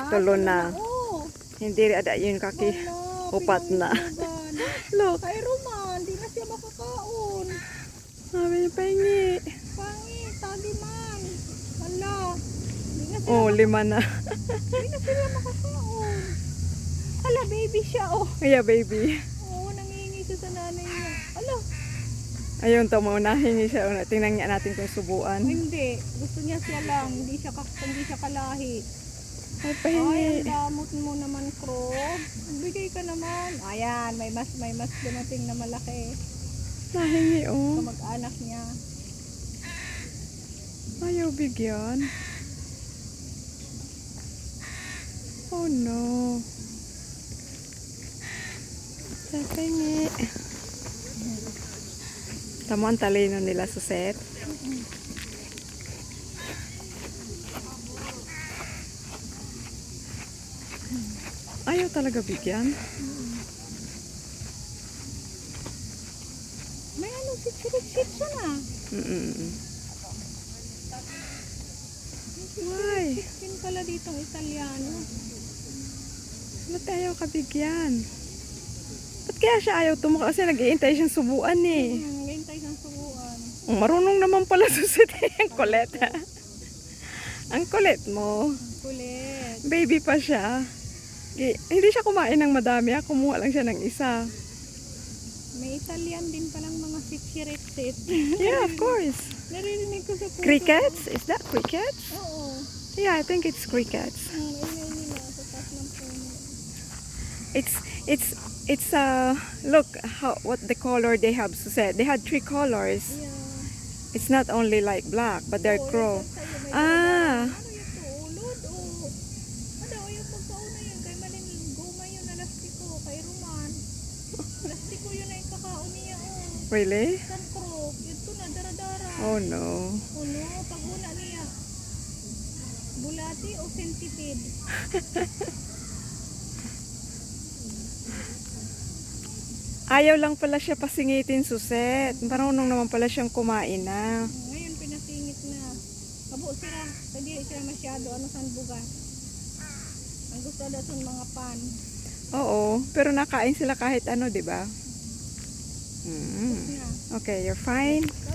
Tulo na. Oo. Hindi ada yun kaki. Upat na. Look. Kay Roman, di na siya makakaon. Sabi niya pahingi. Pangit, tagi man. Hala. Di na sila, Oh, 5 na. di na sila makakaon. Hala, baby siya, oh. Kaya baby. Oo, nangihingi siya sa nanay niya. Hala. Ayun to, maunahin siya. Tingnan nga natin kung subuan. Hindi. Gusto niya siya lang. Hindi siya kalahi. Ay, Ay, pahingi. ang damot mo naman, Krog. Bigay ka naman. Ayan, may mas dumating na malaki. Nahingi, oh. Kamag-anak niya. Ayaw bigyan. Oh no. Pahingi. Tama ang talino nila sa set. Ayaw talaga bigyan. May ano, sit siya na. Why? Skin pala ditong Italiano. Ba't ayaw ka bigyan? Ba't kaya siya ayaw tumuka? Kasi nag-iintay siyang subuan eh. Ngayon tayo ng subuan. Oh, marunong naman pala susit ang kulit. Ang kulit mo. Kulit. Baby pa siya. Hindi siya kumain ng madami. Kumuha lang siya ng isa. May Italian din palang mga sit. Yeah, of course. Naririnig ko sa puso. Crickets? Is that crickets? Oo. Yeah, I think it's crickets. Ingay nila sa taas ng puno. It's look how what the color they have said. They had 3 colors. Yeah. It's not only like black, but they're Oo, crow. yan sa'yo, may Ah, ano yung tuulod o ano yung pagkauna yun kay Malin guma yun na lastiko kay Roman lastiko yun na yung kakaon niya really? san crow yun to na daradara Oh no. uno pag-una niya bulati o centipede Ayaw lang pala siya pasingitin, Suset. Marunong naman pala siyang kumain na. ngayon pinasingit na kabo sila hindi sila masyado ano san bugas ang gusto daw sa mga pan Oo, pero nakain sila kahit ano, 'di ba? na Okay, you're fine. so